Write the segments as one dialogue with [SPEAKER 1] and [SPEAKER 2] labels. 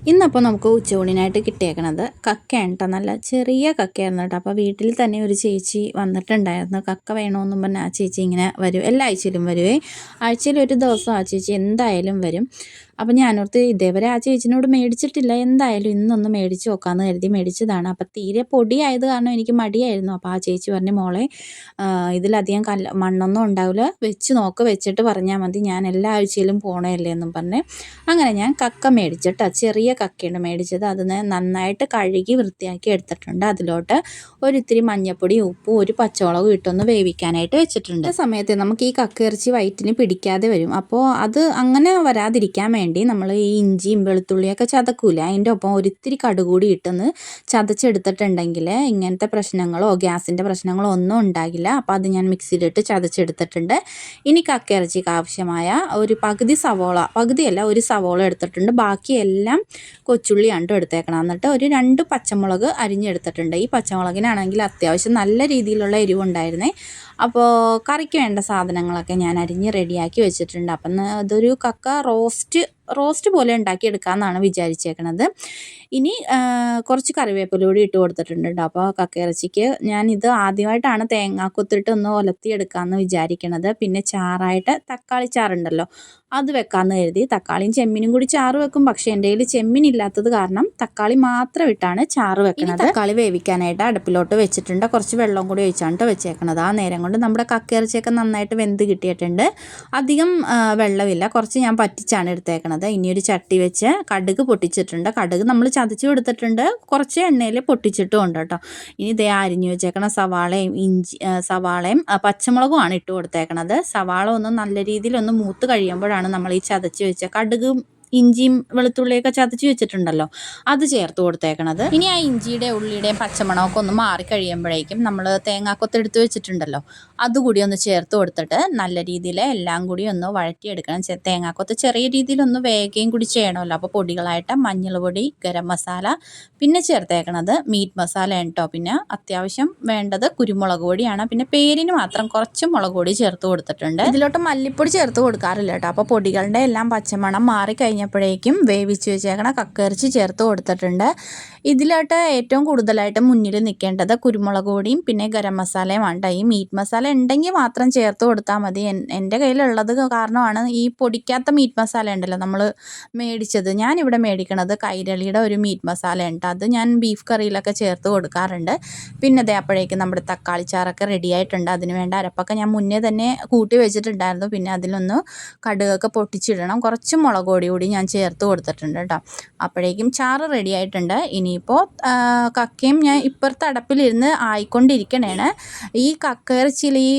[SPEAKER 1] ഇന്നപ്പോൾ നമുക്ക് ഉച്ചയൂണിനായിട്ട് കിട്ടിയേക്കണത് കക്കയാണ് കേട്ടോ. നല്ല ചെറിയ കക്കയായിരുന്നു കേട്ടോ. അപ്പോൾ വീട്ടിൽ തന്നെ ഒരു ചേച്ചി വന്നിട്ടുണ്ടായിരുന്നു. കക്ക വേണമെന്നും പറഞ്ഞാൽ ആ ചേച്ചി ഇങ്ങനെ വരും, എല്ലാ ആഴ്ചയിലും വരുവേ. ആഴ്ചയിൽ ഒരു ദിവസം ആ ചേച്ചി എന്തായാലും വരും. അപ്പം ഞാനോർത്ത് ഇതേവരെ ആ ചേച്ചിനോട് മേടിച്ചിട്ടില്ല, എന്തായാലും ഇന്നൊന്ന് മേടിച്ച് നോക്കാമെന്ന് കരുതി മേടിച്ചതാണ്. അപ്പം തീരെ പൊടിയായത് കാരണം എനിക്ക് മടിയായിരുന്നു. അപ്പോൾ ആ ചേച്ചി പറഞ്ഞു, മോളെ ഇതിലധികം മണ്ണൊന്നും ഉണ്ടാവില്ല, വെച്ച് നോക്ക്, വെച്ചിട്ട് പറഞ്ഞാൽ മതി, ഞാൻ എല്ലാ ആഴ്ചയിലും പോണതല്ലേ എന്നും പറഞ്ഞ് അങ്ങനെ ഞാൻ കക്ക മേടിച്ചിട്ട്, ചെറിയ കക്കയാണ് മേടിച്ചത്. അതിന് നന്നായിട്ട് കഴുകി വൃത്തിയാക്കി എടുത്തിട്ടുണ്ട്. അതിലോട്ട് ഒരിത്തിരി മഞ്ഞൾപ്പൊടി, ഉപ്പും ഒരു പച്ചമുളകും ഇട്ടൊന്ന് വേവിക്കാനായിട്ട് വെച്ചിട്ടുണ്ട്. ആ സമയത്ത് നമുക്ക് ഈ കക്ക ഇറച്ചി വയറ്റിന് പിടിക്കാതെ വരും. അപ്പോൾ അത് അങ്ങനെ വരാതിരിക്കാൻ വേണ്ടി നമ്മൾ ഈ ഇഞ്ചിയും വെളുത്തുള്ളിയൊക്കെ ചതക്കൂല, അതിൻ്റെ ഒപ്പം ഒരിത്തിരി കടുകൂടി ഇട്ടൊന്ന് ചതച്ചെടുത്തിട്ടുണ്ടെങ്കിൽ ഇങ്ങനത്തെ പ്രശ്നങ്ങളോ ഗ്യാസിൻ്റെ പ്രശ്നങ്ങളോ ഒന്നും ഉണ്ടാകില്ല. അപ്പോൾ അത് ഞാൻ മിക്സിയിലിട്ട് ചതച്ചെടുത്തിട്ടുണ്ട്. ഇനി കക്ക ഇറച്ചിക്ക് ആവശ്യമായ ഒരു പകുതിയല്ല ഒരു സവോള എടുത്തിട്ടുണ്ട്. ബാക്കിയെല്ലാം കൊച്ചുള്ളിയാണ് എടുത്തേക്കണം. എന്നിട്ട് ഒരു 2 പച്ചമുളക് അരിഞ്ഞെടുത്തിട്ടുണ്ട്. ഈ പച്ചമുളകിനാണെങ്കിൽ അത്യാവശ്യം നല്ല രീതിയിലുള്ള എരിവുണ്ടായിരുന്നേ. അപ്പോൾ കറിക്ക് വേണ്ട സാധനങ്ങളൊക്കെ ഞാൻ അരിഞ്ഞ് റെഡിയാക്കി വെച്ചിട്ടുണ്ട്. അപ്പം അതൊരു കക്ക റോസ്റ്റ് പോലെ ഉണ്ടാക്കിയെടുക്കാമെന്നാണ് വിചാരിച്ചേക്കണത്. ഇനി കുറച്ച് കറിവേപ്പില കൂടി ഇട്ട് കൊടുത്തിട്ടുണ്ട് കേട്ടോ. അപ്പോൾ കക്ക ഇറച്ചിക്ക് ഞാനിത് ആദ്യമായിട്ടാണ് തേങ്ങാക്കൊത്തിട്ട് ഒന്ന് ഒലത്തിയെടുക്കാമെന്ന് വിചാരിക്കണത്. പിന്നെ ചാറായിട്ട് തക്കാളി ചാറുണ്ടല്ലോ, അത് വെക്കാമെന്ന് കരുതി. തക്കാളിയും ചെമ്മീനും കൂടി ചാറ് വെക്കും. പക്ഷേ എൻ്റെ കയ്യിൽ ചെമ്മീനില്ലാത്തത് കാരണം തക്കാളി മാത്രം ഇട്ടാണ് ചാറ് വെക്കുന്നത്. തക്കാളി വേവിക്കാനായിട്ട് അടുപ്പിലോട്ട് വെച്ചിട്ടുണ്ട്. കുറച്ച് വെള്ളം കൂടി ഒഴിച്ചാണ് വെച്ചേക്കണത്. ആ നേരം കൊണ്ട് നമ്മുടെ കക്ക ഇറച്ചിയൊക്കെ നന്നായിട്ട് വെന്ത് കിട്ടിയിട്ടുണ്ട്. അധികം വെള്ളമില്ല, കുറച്ച് ഞാൻ പറ്റിച്ചാണ് എടുത്തേക്കണത്. ഇനിയൊരു ചട്ടി വെച്ച് കടുക് പൊട്ടിച്ചിട്ടുണ്ട്. കടുക് നമ്മൾ ചതച്ച് കൊടുത്തിട്ടുണ്ട്, കുറച്ച് എണ്ണയിൽ പൊട്ടിച്ചിട്ടും ഉണ്ട് കേട്ടോ. ഇനി ഇതേ അരിഞ്ഞു വെച്ചേക്കണ സവാളയും പച്ചമുളകുമാണ് ഇട്ട് കൊടുത്തേക്കണത്. സവാള ഒന്ന് നല്ല രീതിയിൽ ഒന്ന് മൂത്ത് കഴിയുമ്പോഴാണ് നമ്മൾ ഈ ചതച്ച് വെച്ച കടുകും ഇഞ്ചിയും വെളുത്തുള്ളിയൊക്കെ ചതച്ച് വെച്ചിട്ടുണ്ടല്ലോ, അത് ചേർത്ത് കൊടുത്തേക്കണത്. ഇനി ആ ഇഞ്ചിയുടെ ഉള്ളിയുടെയും പച്ചമണമൊക്കെ ഒന്ന് മാറിക്കഴിയുമ്പോഴേക്കും നമ്മൾ തേങ്ങാക്കൊത്ത് എടുത്ത് വെച്ചിട്ടുണ്ടല്ലോ, അതുകൂടി ഒന്ന് ചേർത്ത് കൊടുത്തിട്ട് നല്ല രീതിയിൽ എല്ലാം കൂടി ഒന്ന് വഴറ്റിയെടുക്കണം. തേങ്ങാക്കൊത്ത് ചെറിയ രീതിയിലൊന്ന് വേഗം കൂടി ചെയ്യണമല്ലോ. അപ്പോൾ പൊടികളായിട്ട് മഞ്ഞൾപ്പൊടി, ഗരം മസാല, പിന്നെ ചേർത്തേക്കണത് മീറ്റ് മസാല കേട്ടോ. പിന്നെ അത്യാവശ്യം വേണ്ടത് കുരുമുളക് പൊടിയാണ്. പിന്നെ പേരിന് മാത്രം കുറച്ച് മുളക് പൊടി ചേർത്ത് കൊടുത്തിട്ടുണ്ട്. ഇതിലോട്ട് മല്ലിപ്പൊടി ചേർത്ത് കൊടുക്കാറില്ല കേട്ടോ. അപ്പോൾ പൊടികളുടെ എല്ലാം പച്ചമണം മാറിക്കഴിഞ്ഞപ്പോഴേക്കും വേവിച്ച് വെച്ചേക്കണ കക്ക ഇറച്ചി ചേർത്ത് കൊടുത്തിട്ടുണ്ട്. ഇതിലോട്ട് ഏറ്റവും കൂടുതലായിട്ട് മുന്നിൽ നിൽക്കേണ്ടത് കുരുമുളക് പൊടിയും പിന്നെ ഗരം മസാലയും വേണ്ട. ഈ മീറ്റ് മസാല ഉണ്ടെങ്കിൽ മാത്രം ചേർത്ത് കൊടുത്താൽ മതി. എൻ്റെ കയ്യിലുള്ളത് കാരണമാണ് ഈ പൊടിക്കാത്ത മീറ്റ് മസാല ഉണ്ടല്ലോ നമ്മൾ മേടിച്ചത്. ഞാനിവിടെ മേടിക്കണത് കൈരളിയുടെ ഒരു മീറ്റ് മസാല ഉണ്ട്. അത് ഞാൻ ബീഫ് കറിയിലൊക്കെ ചേർത്ത് കൊടുക്കാറുണ്ട്. പിന്നെ അതേ അപ്പോഴേക്കും നമ്മുടെ തക്കാളി ചാറൊക്കെ റെഡി ആയിട്ടുണ്ട്. അതിന് വേണ്ട അരപ്പൊക്കെ ഞാൻ മുന്നേ തന്നെ കൂട്ടി വെച്ചിട്ടുണ്ടായിരുന്നു. പിന്നെ അതിലൊന്ന് കടുകൊക്കെ പൊട്ടിച്ചിടണം. കുറച്ച് മുളക് പൊടി കൂടി ഞാൻ ചേർത്ത് കൊടുത്തിട്ടുണ്ട് കേട്ടോ. അപ്പോഴേക്കും ചാറ് റെഡി ആയിട്ടുണ്ട്. ഇനിയിപ്പോൾ കക്കയും ഞാൻ ഇപ്പുറത്തെ അടപ്പിലിരുന്ന് ആയിക്കൊണ്ടിരിക്കണേണ്. ഈ കക്ക ഇറച്ചിയിൽ ഈ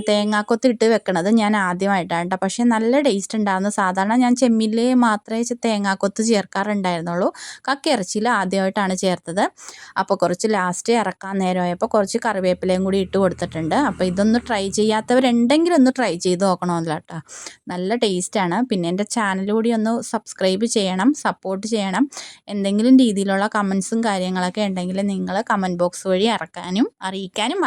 [SPEAKER 1] തേങ്ങാക്കൊത്ത് ഇട്ട് വെക്കണത് ഞാൻ ആദ്യമായിട്ടാണ് കേട്ടോ. പക്ഷേ നല്ല ടേസ്റ്റ് ഉണ്ടായിരുന്നു. സാധാരണ ഞാൻ ചെമ്മീനിൽ മാത്രമേ തേങ്ങാക്കൊത്ത് ചേർക്കാറുണ്ടായിരുന്നുള്ളൂ. കക്ക ഇറച്ചിയിൽ ആദ്യമായിട്ടാണ് ചേർത്തത്. അപ്പോൾ കുറച്ച് ലാസ്റ്റ് ഇറക്കാൻ നേരമായപ്പോൾ കുറച്ച് കറിവേപ്പിലയും കൂടി ഇട്ട് കൊടുത്തിട്ടുണ്ട്. അപ്പോൾ ഇതൊന്ന് ട്രൈ ചെയ്യാത്തവരുണ്ടെങ്കിൽ ഒന്ന് ട്രൈ ചെയ്ത് നോക്കണമല്ലോ കേട്ടോ. നല്ല ടേസ്റ്റാണ്. പിന്നെ എൻ്റെ ചാനൽ കൂടി ഒന്ന് സബ്സ്ക്രൈബ് ചെയ്യണം, സപ്പോർട്ട് ചെയ്യണം. എന്തെങ്കിലും രീതിയിലുള്ള കമൻസും കാര്യങ്ങളൊക്കെ ഉണ്ടെങ്കിൽ നിങ്ങൾ കമൻറ്റ് ബോക്സ് വഴി അറിയിക്കാനും